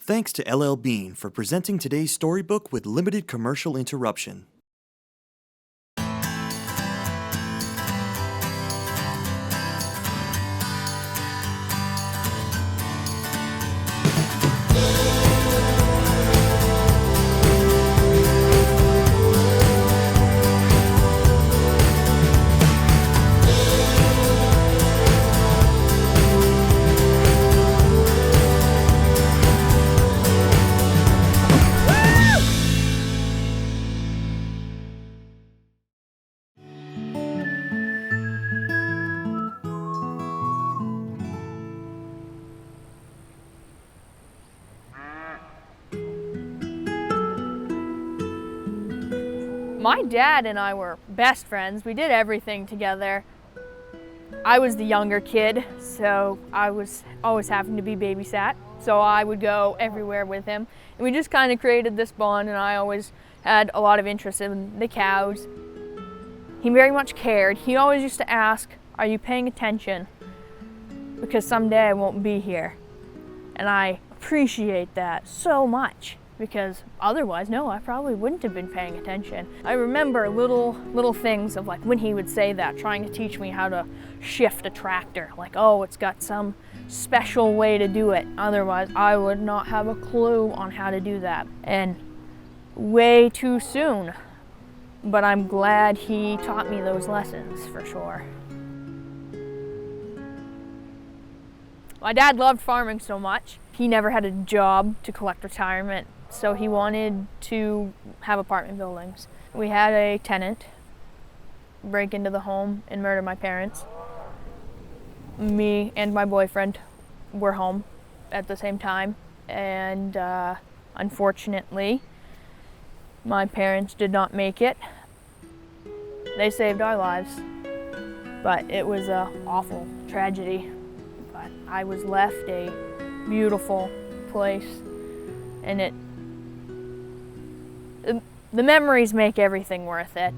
Thanks to LL Bean for presenting today's storybook with limited commercial interruption. My dad and I were best friends. We did everything together. I was the younger kid, so I was always having to be babysat. So I would go everywhere with him. And we just kind of created this bond, and I always had a lot of interest in the cows. He very much cared. He always used to ask, "Are you paying attention? Because someday I won't be here." And I appreciate that so much, because otherwise, no, I probably wouldn't have been paying attention. I remember little things of like when he would say that, trying to teach me how to shift a tractor. Like, oh, it's got some special way to do it. Otherwise, I would not have a clue on how to do that. And way too soon. But I'm glad he taught me those lessons for sure. My dad loved farming so much. He never had a job to collect retirement, so he wanted to have apartment buildings. We had a tenant break into the home and murder my parents. Me and my boyfriend were home at the same time, and unfortunately, my parents did not make it. They saved our lives, but it was an awful tragedy. But I was left a beautiful place, and the memories make everything worth it.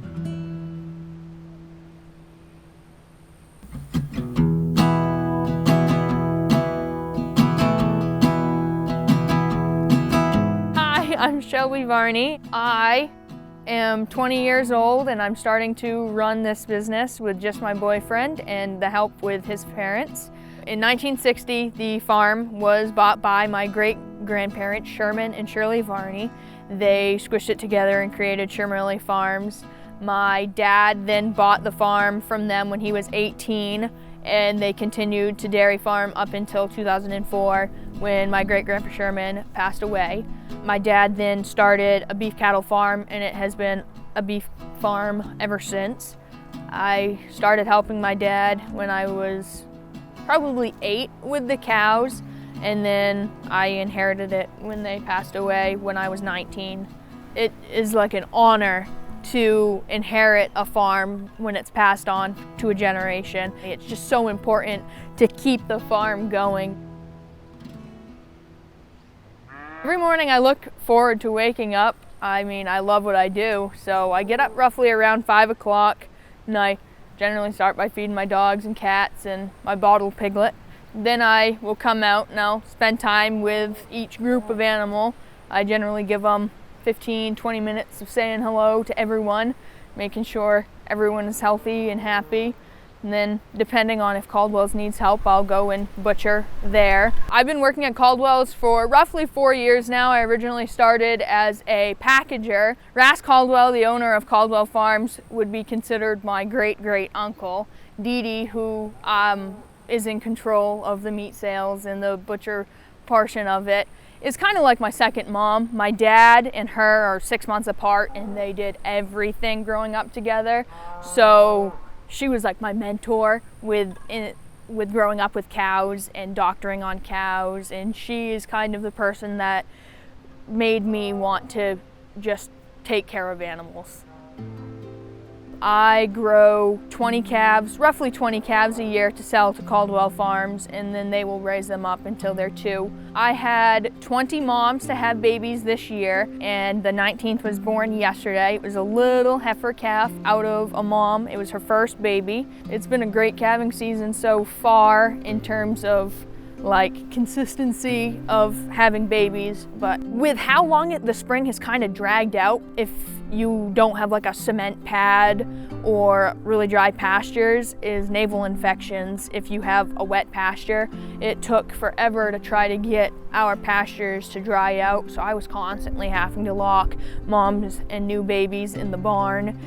Hi, I'm Shelby Varney. I am 20 years old, and I'm starting to run this business with just my boyfriend and the help with his parents. In 1960, the farm was bought by my great-grandparents, Sherman and Shirley Varney. They squished it together and created Sherman Farms. My dad then bought the farm from them when he was 18, and they continued to dairy farm up until 2004 when my great-grandpa Sherman passed away. My dad then started a beef cattle farm, and it has been a beef farm ever since. I started helping my dad when I was probably 8 with the cows, and then I inherited it when they passed away when I was 19. It is like an honor to inherit a farm when it's passed on to a generation. It's just so important to keep the farm going. Every morning I look forward to waking up. I mean, I love what I do, so I get up roughly around 5 o'clock, and I generally start by feeding my dogs and cats and my bottled piglet. Then I will come out and I'll spend time with each group of animal. I generally give them 15-20 minutes of saying hello to everyone, making sure everyone is healthy and happy. And then depending on if Caldwell's needs help, I'll go and butcher there. I've been working at Caldwell's for roughly 4 years now. I originally started as a packager. Ras Caldwell, the owner of Caldwell Farms, would be considered my great-great uncle. Dee Dee, who is in control of the meat sales and the butcher portion of it, is kind of like my second mom. My dad and her are 6 months apart, and they did everything growing up together. So she was like my mentor with growing up with cows and doctoring on cows, and she is kind of the person that made me want to just take care of animals. I grow 20 calves, roughly 20 calves a year to sell to Caldwell Farms, and then they will raise them up until they're 2. I had 20 moms to have babies this year, and the 19th was born yesterday. It was a little heifer calf out of a mom. It was her first baby. It's been a great calving season so far in terms of like consistency of having babies, but with how long the spring has kind of dragged out, if you don't have like a cement pad or really dry pastures, is naval infections. If you have a wet pasture, it took forever to try to get our pastures to dry out, so I was constantly having to lock moms and new babies in the barn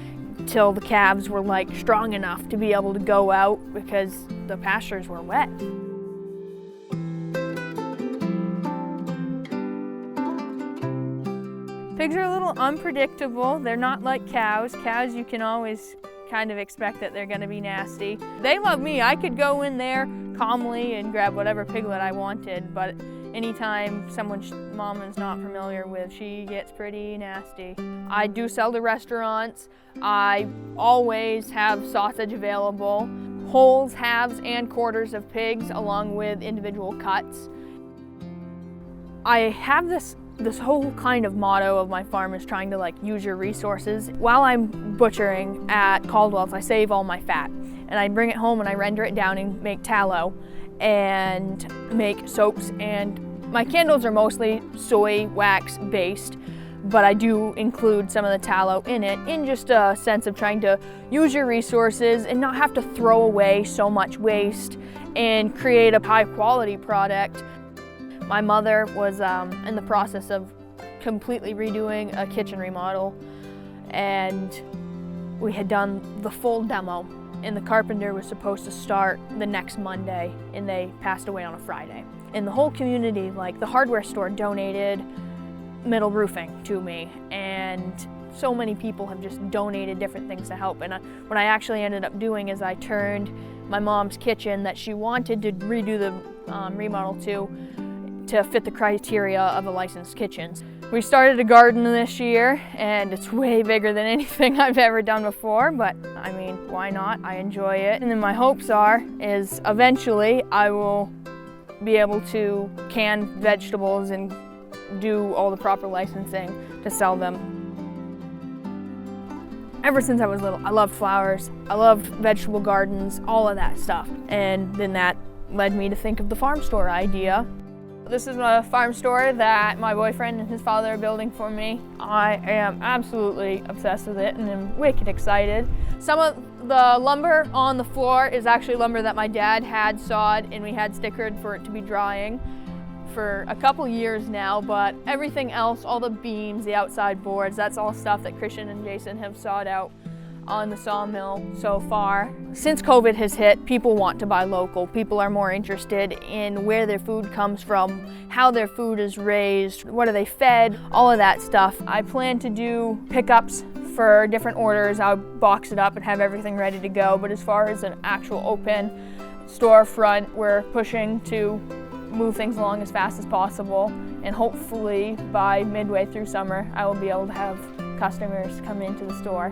till the calves were like strong enough to be able to go out because the pastures were wet. Pigs are a little unpredictable. They're not like cows. Cows, you can always kind of expect that they're gonna be nasty. They love me. I could go in there calmly and grab whatever piglet I wanted, but anytime someone mom is not familiar with, she gets pretty nasty. I do sell to restaurants. I always have sausage available, wholes, halves, and quarters of pigs, along with individual cuts. I have this whole kind of motto of my farm is trying to like use your resources. While I'm butchering at Caldwell's, I save all my fat and I bring it home and I render it down and make tallow and make soaps, and my candles are mostly soy wax based, but I do include some of the tallow in it in just a sense of trying to use your resources and not have to throw away so much waste and create a high quality product. My mother was in the process of completely redoing a kitchen remodel, and we had done the full demo, and the carpenter was supposed to start the next Monday, and they passed away on a Friday. And the whole community, like the hardware store, donated metal roofing to me, and so many people have just donated different things to help. And what I actually ended up doing is I turned my mom's kitchen that she wanted to redo the remodel to fit the criteria of a licensed kitchen. We started a garden this year, and it's way bigger than anything I've ever done before, but I mean, why not? I enjoy it. And then my hopes is eventually I will be able to can vegetables and do all the proper licensing to sell them. Ever since I was little, I loved flowers, I loved vegetable gardens, all of that stuff. And then that led me to think of the farm store idea. This is a farm store that my boyfriend and his father are building for me. I am absolutely obsessed with it and I'm wicked excited. Some of the lumber on the floor is actually lumber that my dad had sawed, and we had stickered for it to be drying for a couple years now, but everything else, all the beams, the outside boards, that's all stuff that Christian and Jason have sawed out on the sawmill so far. Since COVID has hit, people want to buy local. People are more interested in where their food comes from, how their food is raised, what are they fed, all of that stuff. I plan to do pickups for different orders. I'll box it up and have everything ready to go, but as far as an actual open storefront, we're pushing to move things along as fast as possible, and hopefully by midway through summer I will be able to have customers come into the store.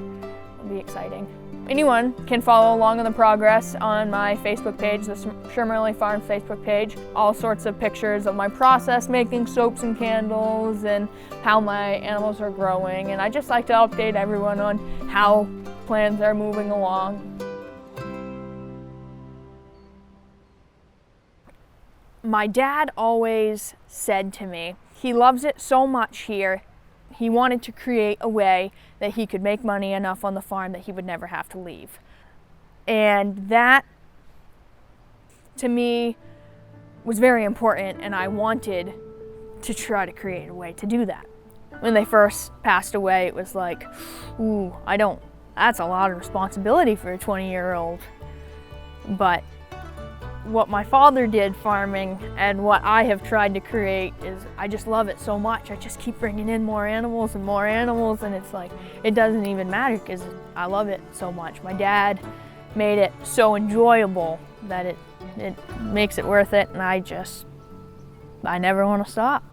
Be exciting. Anyone can follow along on the progress on my Facebook page, the Shermerly Farm Facebook page. All sorts of pictures of my process making soaps and candles and how my animals are growing, and I just like to update everyone on how plans are moving along. My dad always said to me, he loves it so much here, he wanted to create a way that he could make money enough on the farm that he would never have to leave. And that, to me, was very important, and I wanted to try to create a way to do that. When they first passed away, it was like, ooh, that's a lot of responsibility for a 20-year-old. But what my father did farming and what I have tried to create is I just love it so much. I just keep bringing in more animals, and it's like, it doesn't even matter because I love it so much. My dad made it so enjoyable that it makes it worth it, and I never want to stop.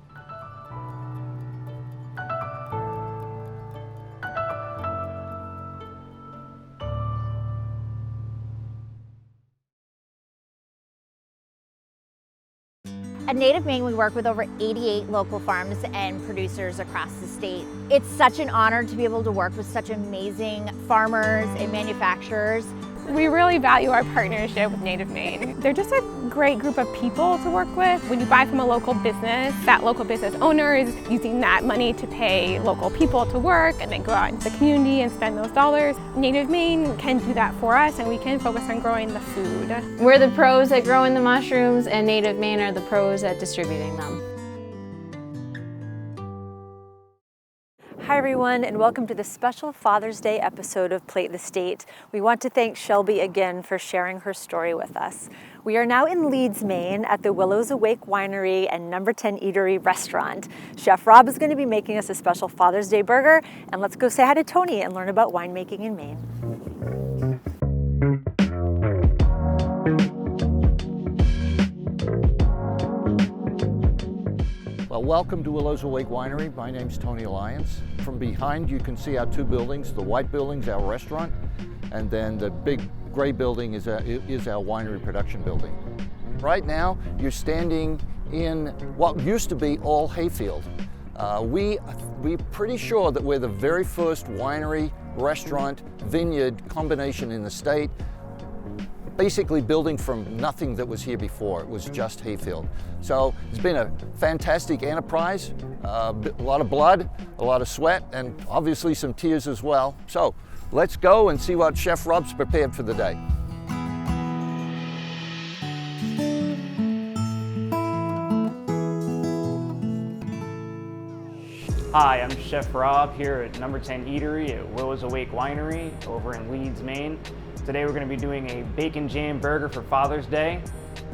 At Native Maine, we work with over 88 local farms and producers across the state. It's such an honor to be able to work with such amazing farmers and manufacturers. We really value our partnership with Native Maine. They're just a great group of people to work with. When you buy from a local business, that local business owner is using that money to pay local people to work and then go out into the community and spend those dollars. Native Maine can do that for us, and we can focus on growing the food. We're the pros at growing the mushrooms, and Native Maine are the pros at distributing them. Hi everyone, and welcome to the special Father's Day episode of Plate the State. We want to thank Shelby again for sharing her story with us. We are now in Leeds, Maine at the WLLOWSAWAKE Winery and Number 10 Eatery restaurant. Chef Rob is going to be making us a special Father's Day burger, and let's go say hi to Tony and learn about winemaking in Maine. Well, welcome to WLLOWSAWAKE Winery. My name's Tony Lyons. From behind you can see our two buildings. The white building's our restaurant, and then the big gray building is our winery production building. Right now, you're standing in what used to be all hayfield. We're pretty sure that we're the very first winery, restaurant, vineyard combination in the state, basically building from nothing that was here before. It was just hayfield. So it's been a fantastic enterprise, a lot of blood, a lot of sweat, and obviously some tears as well. So let's go and see what Chef Rob's prepared for the day. Hi, I'm Chef Rob here at Number 10 Eatery at WLLOWSAWAKE Winery over in Leeds, Maine. Today we're going to be doing a bacon jam burger for Father's Day.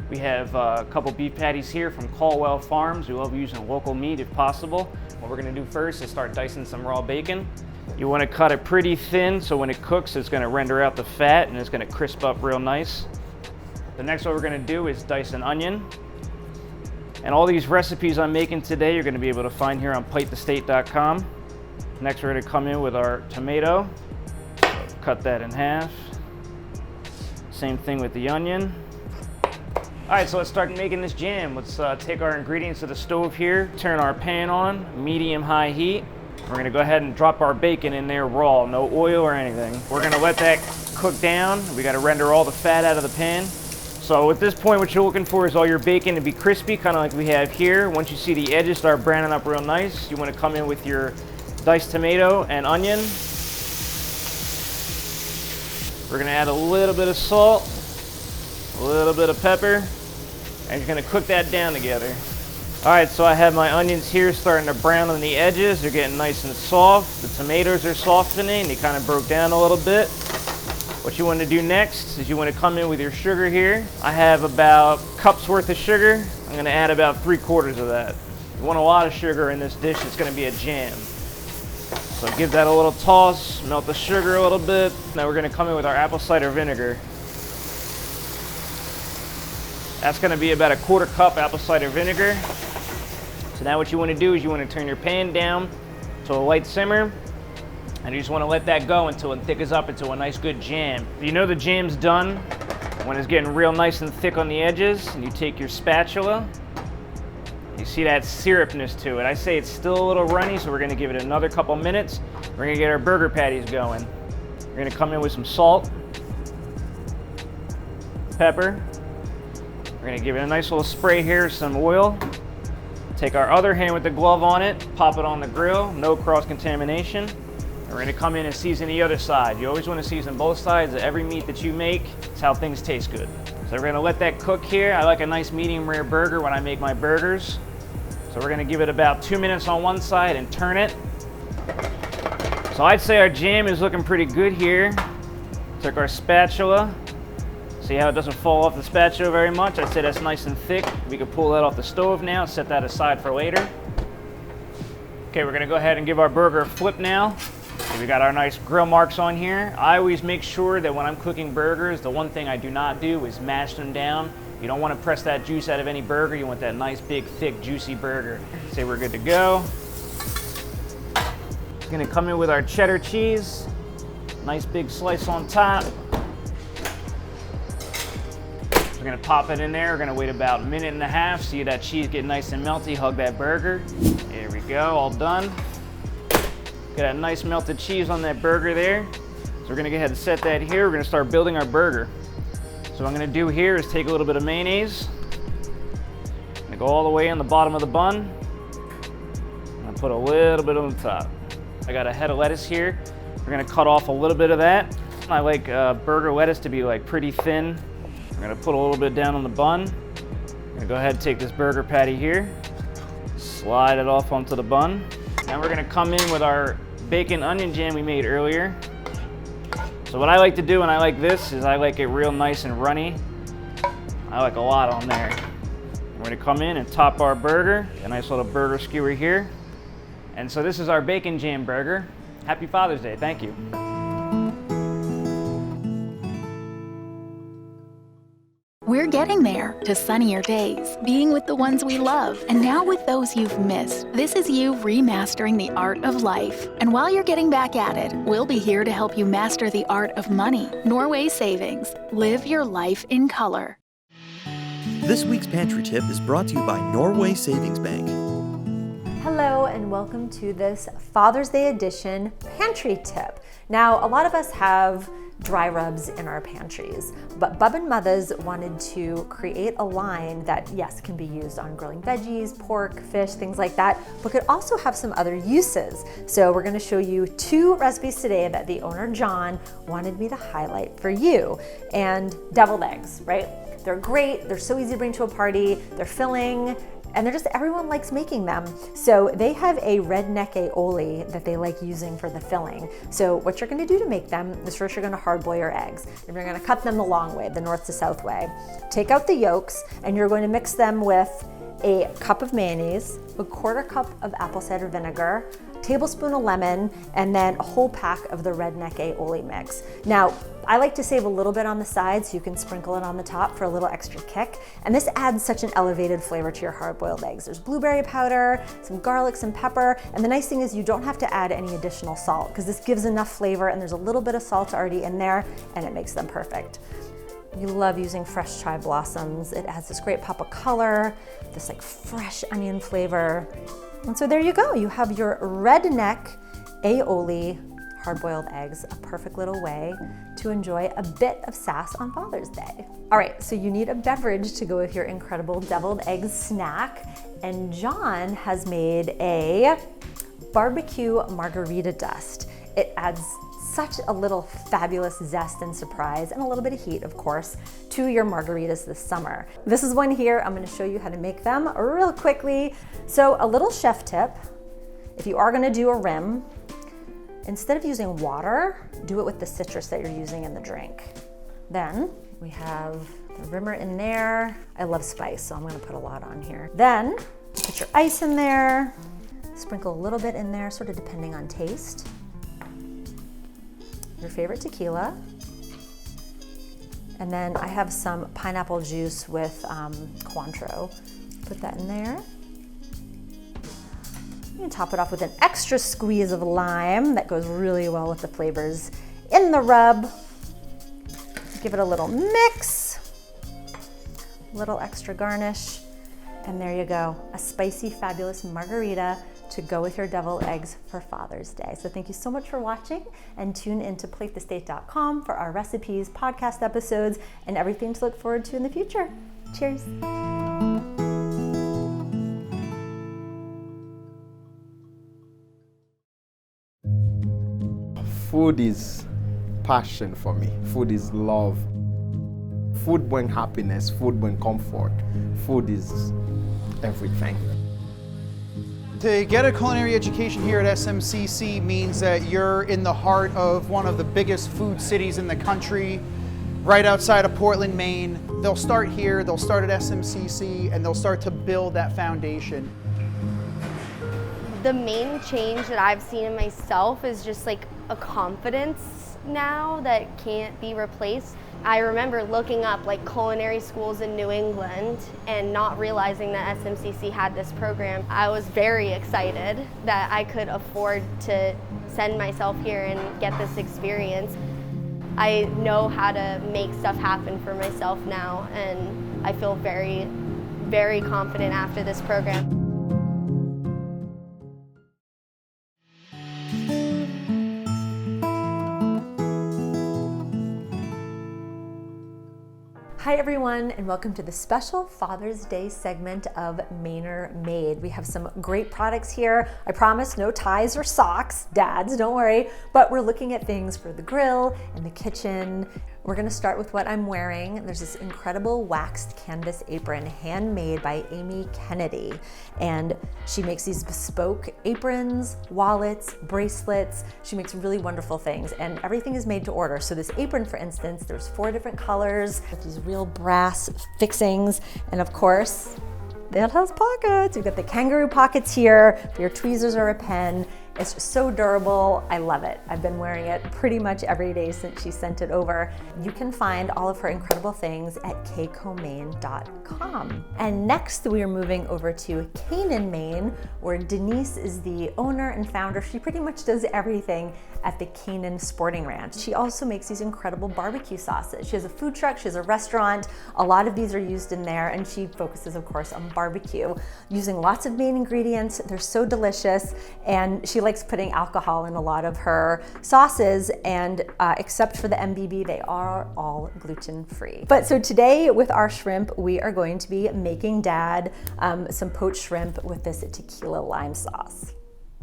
We have a couple beef patties here from Caldwell Farms. We love using local meat if possible. What we're going to do first is start dicing some raw bacon. You want to cut it pretty thin so when it cooks it's going to render out the fat and it's going to crisp up real nice. The next one we're going to do is dice an onion. And all these recipes I'm making today you're going to be able to find here on platethestate.com. Next we're going to come in with our tomato. Cut that in half. Same thing with the onion. All right, so let's start making this jam. Let's take our ingredients to the stove here, turn our pan on, medium-high heat. We're gonna go ahead and drop our bacon in there raw, no oil or anything. We're gonna let that cook down. We gotta render all the fat out of the pan. So at this point, what you're looking for is all your bacon to be crispy, kind of like we have here. Once you see the edges start browning up real nice, you wanna come in with your diced tomato and onion. We're gonna add a little bit of salt, a little bit of pepper, and you're gonna cook that down together. All right, so I have my onions here starting to brown on the edges. They're getting nice and soft. The tomatoes are softening. They kind of broke down a little bit. What you want to do next is you want to come in with your sugar here. I have about a cup's worth of sugar. I'm gonna add about 3/4 of that. You want a lot of sugar in this dish. It's gonna be a jam. So give that a little toss, melt the sugar a little bit. Now we're gonna come in with our apple cider vinegar. That's gonna be about a 1/4 cup apple cider vinegar. So now what you wanna do is you wanna turn your pan down to a light simmer, and you just wanna let that go until it thickens up into a nice good jam. You know the jam's done when it's getting real nice and thick on the edges, and you take your spatula. You see that syrupness to it. I say it's still a little runny, so we're gonna give it another couple minutes. We're gonna get our burger patties going. We're gonna come in with some salt, pepper. We're gonna give it a nice little spray here, some oil. Take our other hand with the glove on it, pop it on the grill, no cross-contamination. And we're gonna come in and season the other side. You always wanna season both sides of every meat that you make. It's how things taste good. So we're gonna let that cook here. I like a nice medium rare burger when I make my burgers. So we're gonna give it about 2 minutes on one side and turn it. So I'd say our jam is looking pretty good here. Took our spatula. See how it doesn't fall off the spatula very much? I'd say that's nice and thick. We can pull that off the stove now, set that aside for later. Okay, we're gonna go ahead and give our burger a flip now. We got our nice grill marks on here. I always make sure that when I'm cooking burgers, the one thing I do not do is mash them down. You don't want to press that juice out of any burger. You want that nice, big, thick, juicy burger. Say we're good to go. We're gonna come in with our cheddar cheese. Nice big slice on top. We're gonna pop it in there. We're gonna wait about 1.5 minutes. See that cheese get nice and melty, hug that burger. There we go, all done. Get that nice melted cheese on that burger there. So we're gonna go ahead and set that here. We're gonna start building our burger. So what I'm gonna do here is take a little bit of mayonnaise. I'm gonna go all the way on the bottom of the bun. I'm gonna put a little bit on the top. I got a head of lettuce here. We're gonna cut off a little bit of that. I like burger lettuce to be like pretty thin. We're gonna put a little bit down on the bun. I'm gonna go ahead and take this burger patty here, slide it off onto the bun. Now we're gonna come in with our bacon onion jam we made earlier. So what I like to do when I like this is I like it real nice and runny. I like a lot on there. We're gonna come in and top our burger, a nice little burger skewer here. And so this is our bacon jam burger. Happy Father's Day, thank you. We're getting there to sunnier days, being with the ones we love, and now with those you've missed. This is you remastering the art of life. And while you're getting back at it, we'll be here to help you master the art of money. Norway Savings. Live your life in color. This week's pantry tip is brought to you by Norway Savings Bank. Hello and welcome to this Father's Day edition pantry tip. Now, a lot of us have dry rubs in our pantries, but Bub and Mothers wanted to create a line that, yes, can be used on grilling veggies, pork, fish, things like that, but could also have some other uses. So we're gonna show you 2 recipes today that the owner, John, wanted me to highlight for you. And deviled eggs, right? They're great, they're so easy to bring to a party, they're filling, and they're just, everyone likes making them. So they have a redneck aioli that they like using for the filling. So what you're gonna do to make them is first you're gonna hard boil your eggs. And you're gonna cut them the long way, the north to south way. Take out the yolks and you're going to mix them with a cup of mayonnaise, a 1/4 cup of apple cider vinegar, tablespoon of lemon, and then a whole pack of the redneck aioli mix. Now, I like to save a little bit on the side so you can sprinkle it on the top for a little extra kick. And this adds such an elevated flavor to your hard-boiled eggs. There's blueberry powder, some garlic, some pepper, and the nice thing is you don't have to add any additional salt because this gives enough flavor and there's a little bit of salt already in there and it makes them perfect. You love using fresh chive blossoms. It adds this great pop of color, this like fresh onion flavor. And so there you go. You have your redneck aioli hard-boiled eggs, a perfect little way to enjoy a bit of sass on Father's Day. All right, so you need a beverage to go with your incredible deviled eggs snack. And John has made a barbecue margarita dust. It adds such a little fabulous zest and surprise and a little bit of heat, of course, to your margaritas this summer. This is one here. I'm gonna show you how to make them real quickly. So a little chef tip, if you are gonna do a rim, instead of using water, do it with the citrus that you're using in the drink. Then we have the rimmer in there. I love spice, so I'm gonna put a lot on here. Then put your ice in there, sprinkle a little bit in there, sort of depending on taste. Your favorite tequila. And then I have some pineapple juice with Cointreau. Put that in there. You can top it off with an extra squeeze of lime that goes really well with the flavors in the rub. Give it a little mix, a little extra garnish, and there you go. A spicy, fabulous margarita to go with your deviled eggs for Father's Day. So thank you so much for watching and tune into platethestate.com for our recipes, podcast episodes, and everything to look forward to in the future. Cheers. Food is passion for me. Food is love. Food brings happiness. Food brings comfort. Food is everything. To get a culinary education here at SMCC means that you're in the heart of one of the biggest food cities in the country, right outside of Portland, Maine. They'll start here, they'll start at SMCC, and they'll start to build that foundation. The main change that I've seen in myself is just like a confidence now that can't be replaced. I remember looking up like culinary schools in New England and not realizing that SMCC had this program. I was very excited that I could afford to send myself here and get this experience. I know how to make stuff happen for myself now, and I feel very, very confident after this program. Hi everyone, and welcome to the special Father's Day segment of Mainer Made. We have some great products here. I promise no ties or socks, dads, don't worry, but we're looking at things for the grill and the kitchen. We're gonna start with what I'm wearing. There's this incredible waxed canvas apron handmade by Amy Kennedy. And she makes these bespoke aprons, wallets, bracelets. She makes really wonderful things, and everything is made to order. So this apron, for instance, there's 4 different colors with these real brass fixings. And of course, it has pockets. You've got the kangaroo pockets here for your tweezers or a pen. It's just so durable. I love it. I've been wearing it pretty much every day since she sent it over. You can find all of her incredible things at kcomaine.com. And next we are moving over to Canaan, Maine, where Denise is the owner and founder. She pretty much does everything at the Canaan Sporting Ranch. She also makes these incredible barbecue sauces. She has a food truck, she has a restaurant. A lot of these are used in there, and she focuses, of course, on barbecue, using lots of Maine ingredients. They're so delicious, and she likes putting alcohol in a lot of her sauces, and except for the MBB, they are all gluten-free. But so today with our shrimp, we are going to be making Dad some poached shrimp with this tequila lime sauce.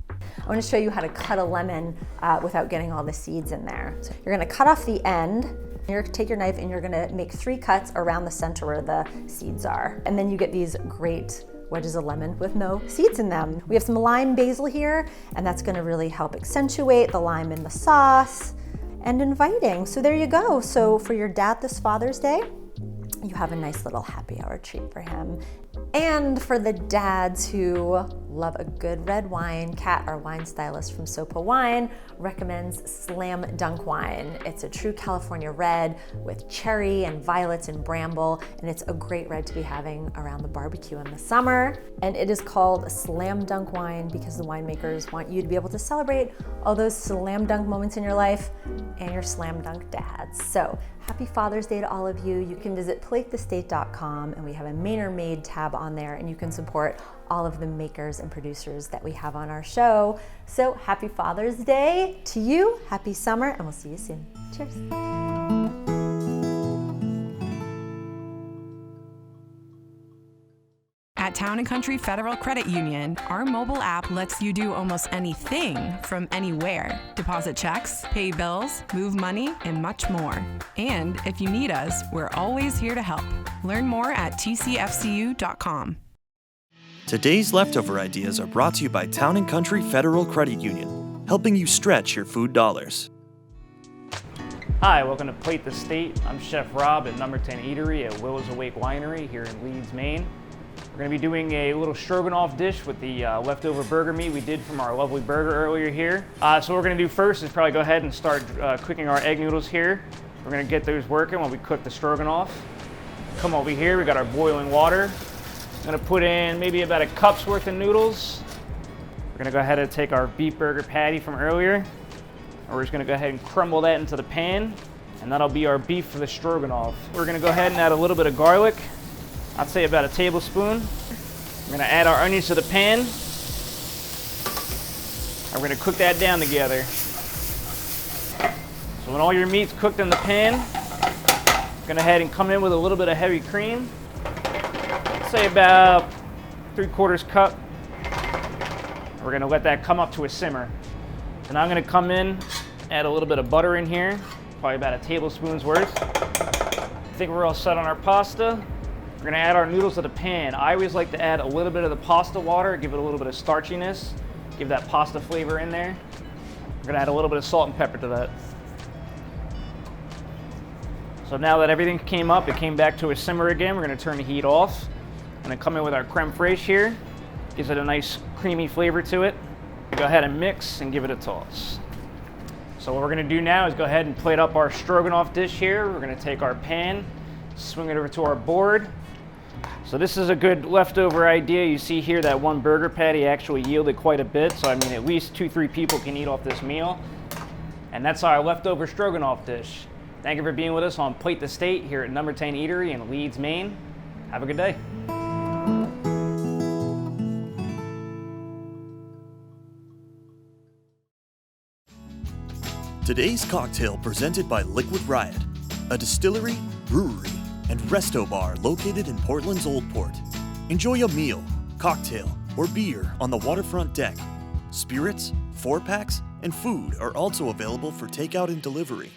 I want to show you how to cut a lemon without getting all the seeds in there. So you're going to cut off the end. You're going to take your knife and you're going to make 3 cuts around the center where the seeds are. And then you get these great wedges of lemon with no seeds in them. We have some lime basil here, and that's going to really help accentuate the lime in the sauce and inviting. So there you go. So for your dad this Father's Day, you have a nice little happy hour treat for him. And for the dads who love a good red wine, Kat, our wine stylist from Sopa Wine, recommends Slam Dunk Wine. It's a true California red with cherry and violets and bramble, and it's a great red to be having around the barbecue in the summer. And it is called Slam Dunk Wine because the winemakers want you to be able to celebrate all those slam dunk moments in your life and your slam dunk dads. So happy Father's Day to all of you. You can visit platethestate.com, and we have a Mainer Made tab on there, and you can support all of the makers and producers that we have on our show. So happy Father's Day to you, happy summer, and we'll see you soon. Cheers. At Town & Country Federal Credit Union, our mobile app lets you do almost anything from anywhere. Deposit checks, pay bills, move money, and much more. And if you need us, we're always here to help. Learn more at tcfcu.com. Today's leftover ideas are brought to you by Town & Country Federal Credit Union, helping you stretch your food dollars. Hi, welcome to Plate the State. I'm Chef Rob at number 10 Eatery at Willows Awake Winery here in Leeds, Maine. We're going to be doing a little stroganoff dish with the leftover burger meat we did from our lovely burger earlier here. So what we're going to do first is probably go ahead and start cooking our egg noodles here. We're going to get those working while we cook the stroganoff. Come over here, we got our boiling water. I'm going to put in maybe about a cup's worth of noodles. We're going to go ahead and take our beef burger patty from earlier, and we're just going to go ahead and crumble that into the pan, and that'll be our beef for the stroganoff. We're going to go ahead and add a little bit of garlic. I'd say about a tablespoon. We're going to add our onions to the pan, and we're going to cook that down together. So when all your meat's cooked in the pan, go ahead and come in with a little bit of heavy cream. Say about 3/4 cup. We're gonna let that come up to a simmer. And I'm gonna come in, add a little bit of butter in here, probably about a tablespoon's worth. I think we're all set on our pasta. We're gonna add our noodles to the pan. I always like to add a little bit of the pasta water, give it a little bit of starchiness, give that pasta flavor in there. We're gonna add a little bit of salt and pepper to that. So now that everything came up, it came back to a simmer again, we're gonna turn the heat off. I'm gonna come in with our creme fraiche here. Gives it a nice creamy flavor to it. Go ahead and mix and give it a toss. So what we're gonna do now is go ahead and plate up our stroganoff dish here. We're gonna take our pan, swing it over to our board. So this is a good leftover idea. You see here that one burger patty actually yielded quite a bit. So I mean, at least 2-3 people can eat off this meal. And that's our leftover stroganoff dish. Thank you for being with us on Plate the State here at number 10 Eatery in Leeds, Maine. Have a good day. Today's cocktail presented by Liquid Riot, a distillery, brewery, and Resto Bar located in Portland's Old Port. Enjoy a meal, cocktail, or beer on the waterfront deck. Spirits, 4-packs, and food are also available for takeout and delivery.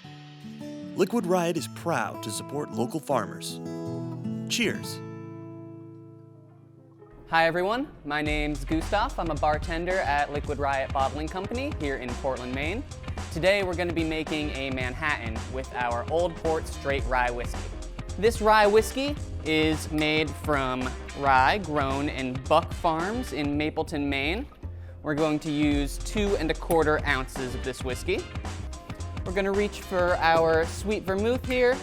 Liquid Riot is proud to support local farmers. Cheers. Hi everyone, my name's GUSTAF. I'm a bartender at Liquid Riot Bottling Company here in Portland, Maine. Today we're going to be making a Manhattan with our Old Port Straight Rye Whiskey. This rye whiskey is made from rye grown in Buck Farms in Mapleton, Maine. We're going to use 2 1/4 ounces of this whiskey. We're going to reach for our sweet vermouth here,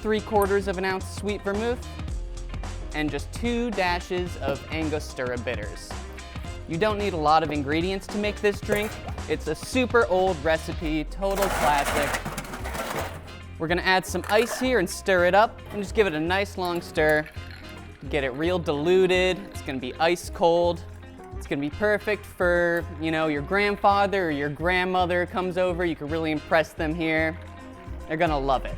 3/4 of an ounce sweet vermouth, and just 2 dashes of Angostura bitters. You don't need a lot of ingredients to make this drink. It's a super old recipe, total classic. We're gonna add some ice here and stir it up and just give it a nice long stir. Get it real diluted. It's gonna be ice cold. It's gonna be perfect for, your grandfather or your grandmother comes over. You can really impress them here. They're gonna love it.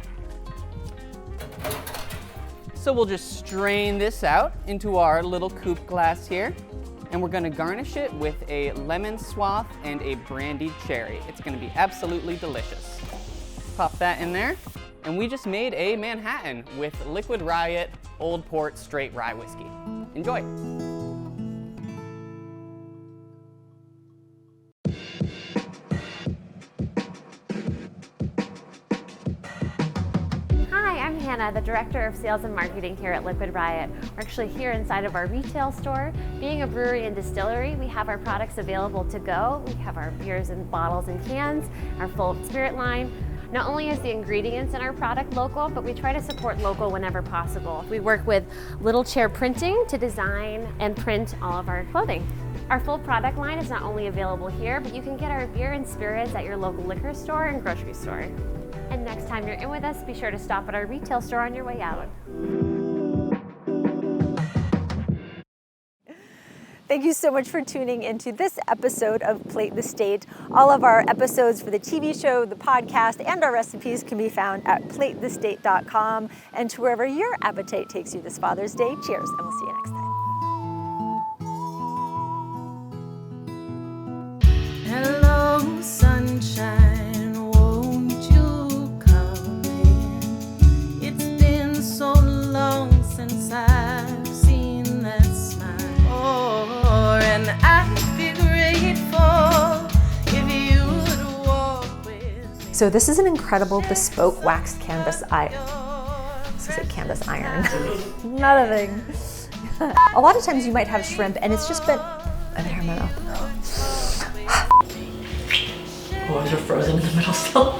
So we'll just strain this out into our little coupe glass here, and we're gonna garnish it with a lemon swath and a brandied cherry. It's gonna be absolutely delicious. Pop that in there, and we just made a Manhattan with Liquid Riot Old Port Straight Rye Whiskey. Enjoy. I'm Hannah, the Director of Sales and Marketing here at Liquid Riot. We're actually here inside of our retail store. Being a brewery and distillery, we have our products available to go. We have our beers in bottles and cans, our full spirit line. Not only is the ingredients in our product local, but we try to support local whenever possible. We work with Little Chair Printing to design and print all of our clothing. Our full product line is not only available here, but you can get our beer and spirits at your local liquor store and grocery store. And next time you're in with us, be sure to stop at our retail store on your way out. Thank you so much for tuning into this episode of Plate the State. All of our episodes for the TV show, the podcast, and our recipes can be found at platethestate.com and to wherever your appetite takes you this Father's Day. Cheers, and we'll see you next time. Hello, sunshine. Since I've seen that smile, and I'd be grateful if you would walk with me. So this is an incredible bespoke waxed canvas iron. This is a canvas iron. Not a thing. A lot of times you might have shrimp and it's just been, and there in my mouth. Oh, they're frozen in the middle still.